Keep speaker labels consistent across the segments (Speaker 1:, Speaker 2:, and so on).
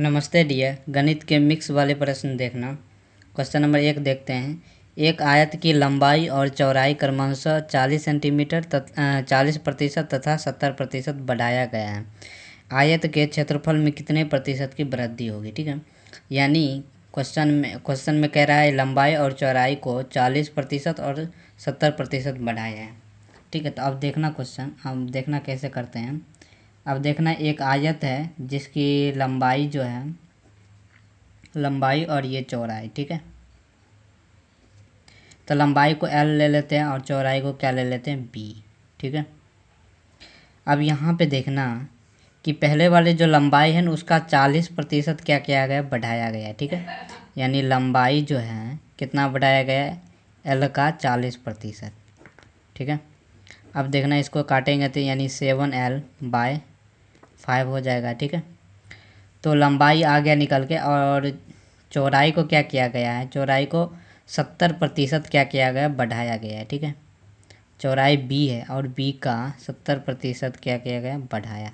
Speaker 1: नमस्ते डियर। गणित के मिक्स वाले प्रश्न देखना। क्वेश्चन नंबर 1 देखते हैं। एक आयत की लंबाई और चौड़ाई क्रमशः 40 सेंटीमीटर 40% तथा 70% बढ़ाया गया है। आयत के क्षेत्रफल में कितने प्रतिशत की वृद्धि होगी? ठीक है, यानी क्वेश्चन में कह रहा है लंबाई और चौड़ाई को 40% और 70% बढ़ाया है। ठीक है, तो अब देखना क्वेश्चन, अब देखना कैसे करते हैं। अब देखना एक आयत है जिसकी लंबाई जो है, लंबाई और ये चौड़ाई, ठीक है। तो लंबाई को L ले लेते हैं और चौड़ाई को क्या ले लेते हैं, B। ठीक है, अब यहाँ पे देखना कि पहले वाले जो लंबाई है ना उसका 40% क्या किया गया, बढ़ाया गया है। ठीक है, यानी लंबाई जो है कितना बढ़ाया गया है, L का 40%। ठीक है, अब देखना इसको काटेंगे तो यानी 7L/5 हो जाएगा। ठीक है, तो लंबाई आ गया निकल के, और चौड़ाई को क्या किया गया है, चौड़ाई को 70% क्या किया गया, बढ़ाया गया है। ठीक है, चौड़ाई B है और B का 70% क्या किया गया, बढ़ाया।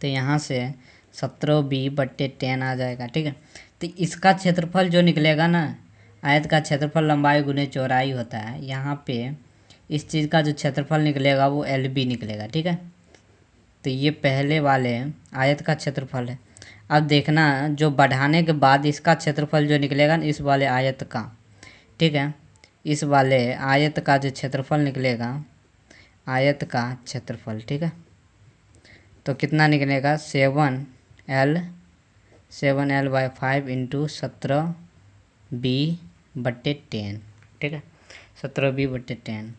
Speaker 1: तो यहाँ से 17B/10 आ जाएगा। ठीक है, तो इसका क्षेत्रफल जो निकलेगा ना, आयत का क्षेत्रफल लंबाई गुने चौड़ाई होता है। यहाँ पे इस चीज़ का जो क्षेत्रफल निकलेगा वो LB निकलेगा। ठीक है, तो ये पहले वाले आयत का क्षेत्रफल है। अब देखना जो बढ़ाने के बाद इसका क्षेत्रफल जो निकलेगा ना, इस वाले आयत का, ठीक है, इस वाले आयत का जो क्षेत्रफल निकलेगा, आयत का क्षेत्रफल, ठीक है, तो कितना निकलेगा, 7L/5 इंटू 17B/10। ठीक है, 17B/10।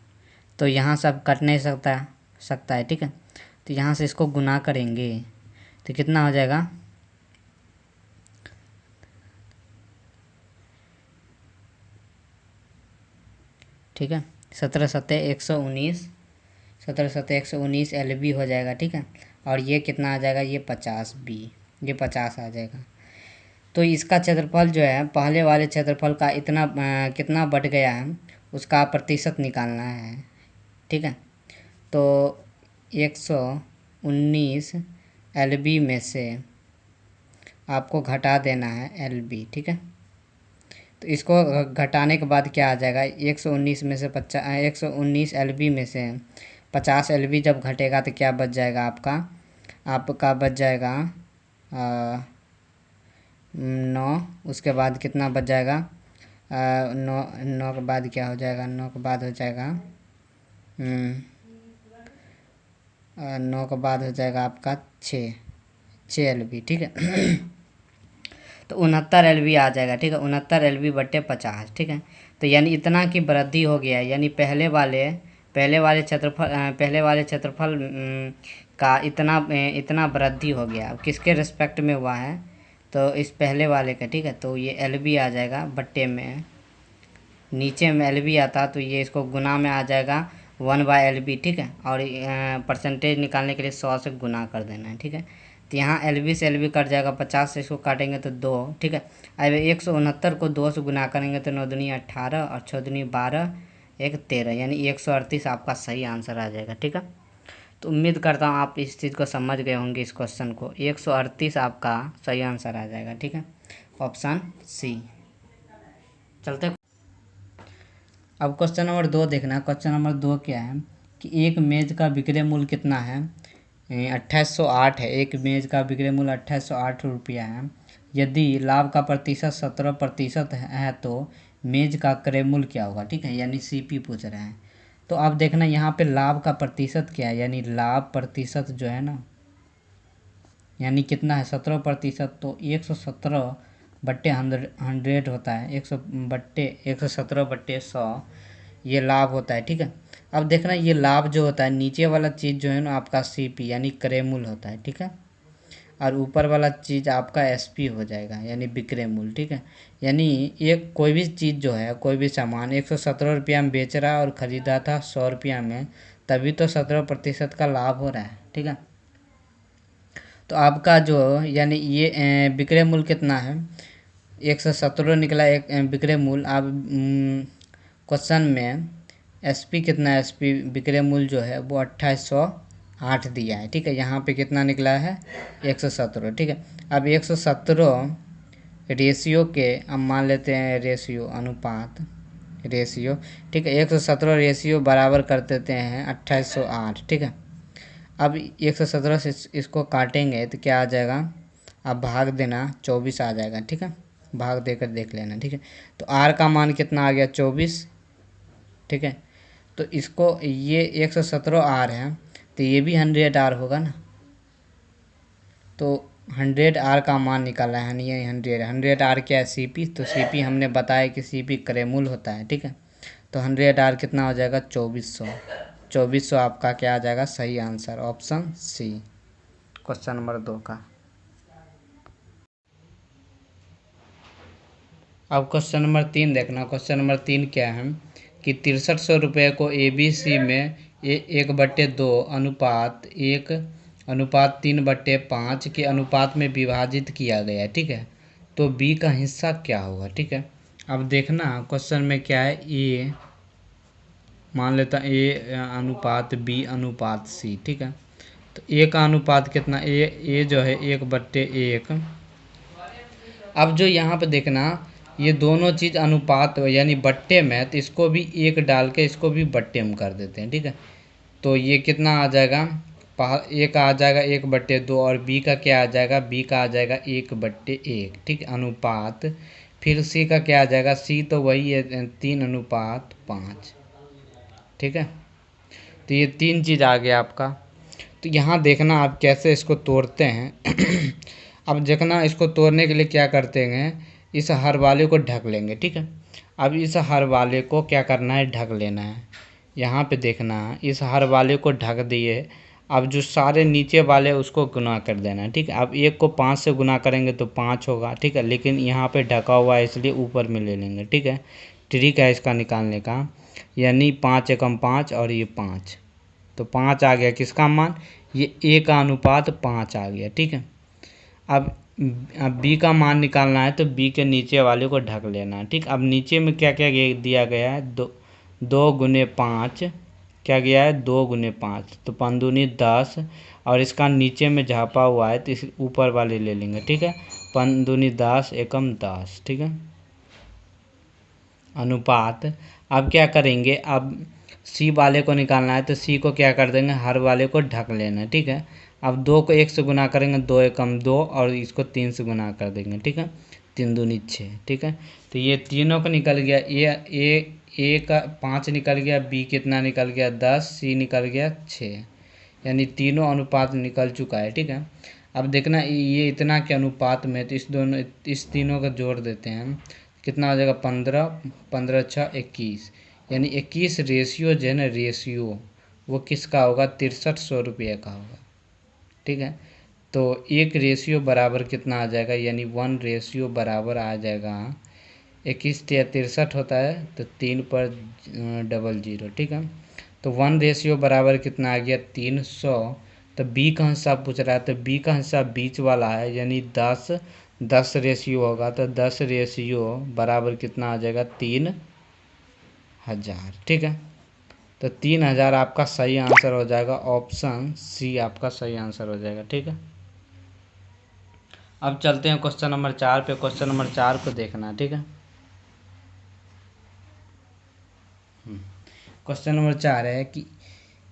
Speaker 1: तो यहाँ सब कट नहीं सकता है। ठीक है, तो यहाँ से इसको गुना करेंगे तो कितना हो जाएगा, ठीक है, 17×7 = 119 LB हो जाएगा। ठीक है, और ये कितना आ जाएगा, ये 50B, ये 50 आ जाएगा। तो इसका क्षेत्रफल जो है पहले वाले क्षेत्रफल का इतना कितना बढ़ गया है उसका प्रतिशत निकालना है। ठीक है, तो 119 LB में से आपको घटा देना है LB। ठीक है, तो इसको घटाने के बाद क्या आ जाएगा, 119 में से 119 LB में से 50 LB जब घटेगा तो क्या बच जाएगा, आपका बच जाएगा 9। उसके बाद कितना बच जाएगा, 9 के बाद क्या हो जाएगा, 9 के बाद हो जाएगा 9 के बाद हो जाएगा आपका 6 LB। ठीक है, तो 69 LB आ जाएगा। ठीक है, 69 LB/50। ठीक है, तो यानी इतना की वृद्धि हो गया है, यानी पहले वाले क्षेत्रफल का इतना वृद्धि हो गया। अब किसके रिस्पेक्ट में हुआ है, तो इस पहले वाले का। ठीक है, तो ये LB आ जाएगा बट्टे में, नीचे में LB आता तो ये इसको गुना में आ जाएगा 1/LB। ठीक है, और परसेंटेज निकालने के लिए 100 से गुना कर देना है। ठीक है, तो यहाँ LB से LB कट जाएगा, 50 से इसको काटेंगे तो 2। ठीक है, अब 169 को 2 से गुना करेंगे तो 9 दूनी 18 और 6 दूनी 12, 1 13, यानी 138 आपका सही आंसर आ जाएगा। ठीक है, तो उम्मीद करता हूँ आप इस चीज़ को समझ गए होंगे। इस क्वेश्चन को 138 आपका सही आंसर आ जाएगा। ठीक है, ऑप्शन C। चलते अब क्वेश्चन नंबर 2 देखना। क्वेश्चन नंबर 2 क्या है कि एक मेज का विक्रय मूल्य कितना है, 2808 है। एक मेज का विक्रय मूल्य 2808 रुपया है। यदि लाभ का प्रतिशत 17% है तो मेज का क्रय मूल्य क्या होगा। ठीक है, यानी CP पूछ रहे हैं। तो आप देखना यहाँ पे लाभ का प्रतिशत क्या है, यानी लाभ प्रतिशत जो है ना, यानी कितना है 17%, तो 117/100 होता है, 117/100 ये लाभ होता है। ठीक है, अब देखना ये लाभ जो होता है, नीचे वाला चीज़ जो है ना आपका CP यानी क्रय मूल्य होता है। ठीक है, और ऊपर वाला चीज़ आपका SP हो जाएगा यानी विक्रय मूल्य। ठीक है, यानी एक कोई भी चीज़ जो है, कोई भी सामान 117 रुपया में बेच रहा है और ख़रीदा था 100 रुपया में, तभी तो 17% का लाभ हो रहा है। ठीक है, तो आपका जो यानी ये विक्रय मूल्य कितना है, 117 निकला एक विक्रय मूल्य। आप क्वेश्चन में SP कितना है, SP विक्रय मूल्य जो है वो 2808 8 दिया है, ठीक है। यहाँ पे कितना निकला है 117, ठीक है। अब 117 रेशियो के, अब मान लेते हैं रेशियो अनुपात रेशियो, ठीक है। 117 रेशियो बराबर कर देते हैं 2808, ठीक है। अब 117 से इसको काटेंगे तो क्या आ जाएगा, अब भाग देना 24 आ जाएगा, ठीक है। भाग देकर देख लेना, ठीक है। तो आर का मान कितना आ गया 24, ठीक है। तो इसको ये 117 आर है तो ये भी 100 आर होगा ना। तो 100 आर का मान निकाला है, ये 100 आर क्या है सीपी, तो सीपी हमने बताया कि सीपी क्रेमुल होता है, ठीक है। तो 100 आर कितना हो जाएगा 2400 आपका क्या आ जाएगा सही answer option C, question number 2 का। अब क्वेश्चन नंबर 3 देखना। क्वेश्चन नंबर 3 क्या है कि 6300 रुपये को ABC में 1/2 अनुपात 1 अनुपात 3/5 के अनुपात में विभाजित किया गया है, ठीक है। तो बी का हिस्सा क्या होगा, ठीक है। अब देखना क्वेश्चन में क्या है, ए मान लेता ए अनुपात बी अनुपात सी, ठीक है। तो ए का अनुपात कितना, ए जो है 1/1। अब जो यहाँ पे देखना ये दोनों चीज़ अनुपात यानी बट्टे में, तो इसको भी 1 डाल के इसको भी बट्टे में कर देते हैं, ठीक है। तो ये कितना आ जाएगा, ए का आ जाएगा 1/2 और बी का क्या आ जाएगा, बी का आ जाएगा 1/1, ठीक है। अनुपात फिर सी का क्या आ जाएगा, सी तो वही है 3:5, ठीक है। तो ये 3 चीज़ आ गया आपका। तो यहाँ देखना आप कैसे इसको तोड़ते हैं। अब देखना इसको तोड़ने के लिए क्या करते हैं, इस हर वाले को ढक लेंगे, ठीक है। अब इस हर वाले को क्या करना है, ढक लेना है। यहाँ पे देखना इस हर वाले को ढक दिए। अब जो सारे नीचे वाले उसको गुना कर देना है, ठीक है। अब 1 को 5 से गुना करेंगे तो 5 होगा, ठीक है। लेकिन यहाँ पे ढका हुआ है इसलिए ऊपर में ले लेंगे, ठीक है। ट्रिक है इसका निकालने का, यानी 5 एकम 5 और ये 5, तो 5 आ गया किसका मान, ये ए का अनुपात 5 आ गया, ठीक है। अब बी का मान निकालना है तो बी के नीचे वाले को ढक लेना है, ठीक। अब नीचे में क्या क्या दिया गया है, 2 × 5 क्या गया है 2 × 5, तो 5×2 10 और इसका नीचे में झापा हुआ है तो इस ऊपर वाले ले लेंगे, ठीक है। 5×2 10 एकम 10, ठीक है। अनुपात अब क्या करेंगे, अब सी वाले को निकालना है तो सी को क्या कर देंगे, हर वाले को ढक लेना है, ठीक है। अब 2 को 1 से गुना करेंगे 2 एकम 2 और इसको 3 से गुना कर देंगे, ठीक है। 3×2 6, ठीक है। तो ये तीनों का निकल गया, ए का 5 निकल गया, बी कितना निकल गया 10, सी निकल गया 6, यानी तीनों अनुपात निकल चुका है, ठीक है। अब देखना ये इतना के अनुपात में, तो इस तीनों का जोड़ देते हैं हम, कितना हो जाएगा 15, 15 6 21, यानी 21 रेशियो जो है ना रेशियो वो किसका होगा 6300 रुपये का होगा, ठीक है। तो 1 रेशियो बराबर कितना आ जाएगा, यानी 1 रेशियो बराबर आ जाएगा 21 63 होता है तो 3/00, ठीक है। तो 1 रेशियो बराबर कितना आ गया 300। तो बी का हिस्सा पूछ रहा है तो बी का हिस्सा बीच वाला है यानी 10 रेशियो होगा, तो 10 रेशियो बराबर कितना आ जाएगा 3000, ठीक है। तो 3000 आपका सही आंसर हो जाएगा, ऑप्शन सी आपका सही आंसर हो जाएगा, ठीक है। अब चलते हैं क्वेश्चन नंबर 4 पे। क्वेश्चन नंबर 4 को देखना, ठीक है। क्वेश्चन नंबर 4 है कि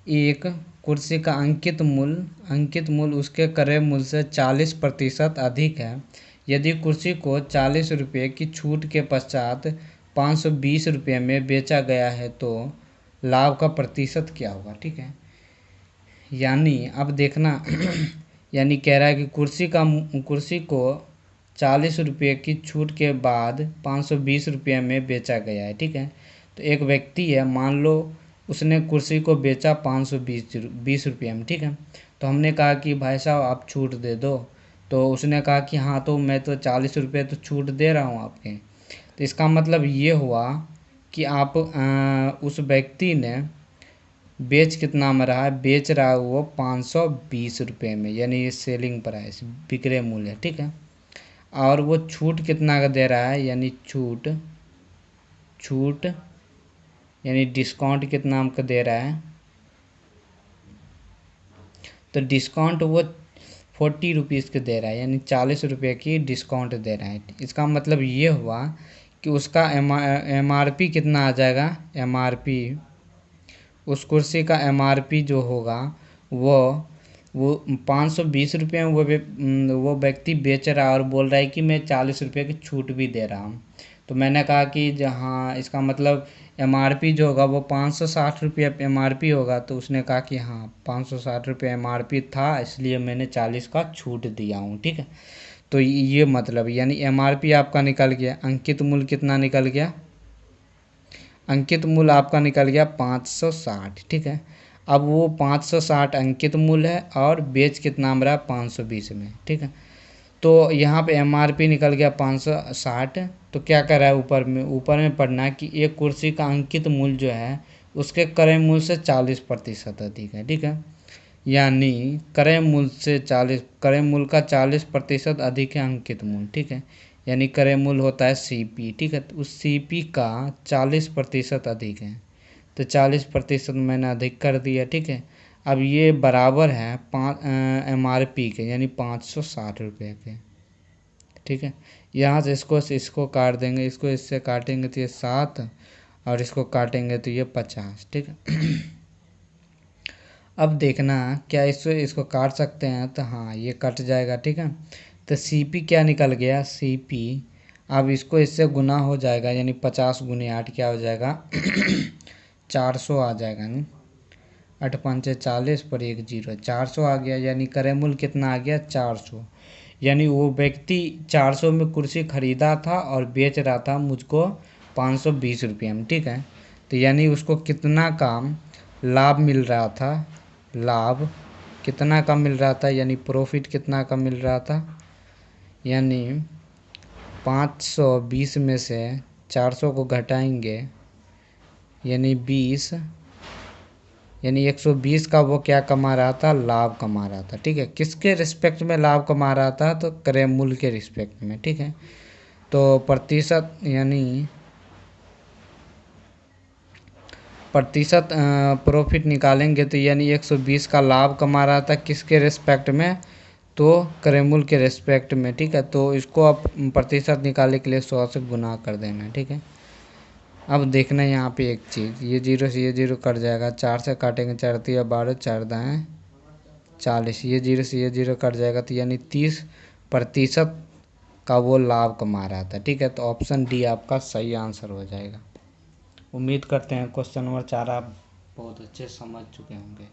Speaker 1: एक कुर्सी का अंकित मूल्य उसके क्रय मूल्य से 40% अधिक है। यदि कुर्सी को 40 रुपये की छूट के पश्चात 520 रुपये में बेचा गया है तो लाभ का प्रतिशत क्या होगा, ठीक है। यानी अब देखना यानी कह रहा है कि कुर्सी को 40 रुपये की छूट के बाद 520 रुपये में बेचा गया है, ठीक है। तो एक व्यक्ति है, मान लो उसने कुर्सी को बेचा 520 रुपये में, ठीक है। तो हमने कहा कि भाई साहब आप छूट दे दो, तो उसने कहा कि हाँ तो मैं तो 40 रुपये तो छूट दे रहा हूँ आपके। तो इसका मतलब ये हुआ कि आप उस व्यक्ति ने बेच कितना में रहा है, बेच रहा है वो 520 रुपये में, यानी ये सेलिंग प्राइस विक्रय मूल्य है, ठीक है। और वो छूट कितना का दे रहा है, यानी छूट यानी डिस्काउंट कितना हमको दे रहा है, तो डिस्काउंट वो 40 रुपीज़ के दे रहा है, यानी 40 रुपये की डिस्काउंट दे रहा है। इसका मतलब ये हुआ कि उसका MRP कितना आ जाएगा, MRP उस कुर्सी का MRP जो होगा वो 520 रुपये में वो व्यक्ति बेच रहा है और बोल रहा है कि मैं 40 रुपये की छूट भी दे रहा हूँ। तो मैंने कहा कि जहाँ इसका मतलब MRP जो होगा वो 560 रुपये MRP होगा। तो उसने कहा कि हाँ 560 रुपये MRP था, इसलिए मैंने 40 का छूट दिया हूँ, ठीक है। तो ये मतलब यानी MRP आपका निकल गया, अंकित मूल्य कितना निकल गया, अंकित मूल्य आपका निकल गया 560, ठीक है। अब वो 560 अंकित मूल्य है और बेच कितना मिल रहा है 520 में, ठीक है। तो यहाँ पे MRP निकल गया 560। तो क्या कर रहा है ऊपर में पढ़ना कि एक कुर्सी का अंकित मूल्य जो है उसके क्रय मूल्य से 40% अधिक है, ठीक है। यानी क्रय मूल्य का 40% अधिक है अंकित मूल्य, ठीक है। यानी क्रय मूल्य होता है CP, ठीक है। तो उस CP का 40% अधिक है, तो 40% मैंने अधिक कर दिया, ठीक है। अब ये बराबर है MRP के, यानी 560 रुपये के, ठीक है। यहाँ से इसको काट देंगे, इसको इससे काटेंगे तो ये 7 और इसको काटेंगे तो ये 50, ठीक है। अब देखना क्या इसको काट सकते हैं, तो हाँ ये कट जाएगा, ठीक है। तो CP क्या निकल गया, CP अब इसको इससे गुना हो जाएगा, यानी 50 गुने 8 क्या हो जाएगा 400 आ जाएगा, नहीं 8 5 40 पर 1 0 400 आ गया। यानी क्रय मूल्य कितना आ गया 400। यानी वो व्यक्ति 400 में कुर्सी खरीदा था और बेच रहा था मुझको 520 रुपये में, ठीक है। तो यानी उसको कितना का लाभ मिल रहा था, लाभ कितना का मिल रहा था, यानी प्रॉफिट कितना का मिल रहा था, यानी 520 में से 400 को घटाएंगे यानी 20, यानी 120 का वो क्या कमा रहा था, लाभ कमा रहा था, ठीक है। किसके रिस्पेक्ट में लाभ कमा रहा था, तो क्रय मूल्य के रिस्पेक्ट में, ठीक है। तो प्रतिशत यानी प्रतिशत प्रॉफिट निकालेंगे तो यानी 120 का लाभ कमा रहा था किसके रिस्पेक्ट में, तो क्रय मूल्य के रिस्पेक्ट में, ठीक है। तो इसको आप प्रतिशत निकालने के लिए 100 से गुना कर देना, ठीक है। अब देखना यहाँ पे एक चीज़, ये 0 से ये 0 कट जाएगा, 4 से काटेंगे 4 3 12 4 दाएँ 40, ये 0 से ये 0 कट जाएगा, तो यानी 30% का वो लाभ कमा रहा था, ठीक है। तो ऑप्शन डी आपका सही आंसर हो जाएगा। उम्मीद करते हैं क्वेश्चन नंबर 4 आप बहुत अच्छे समझ चुके होंगे।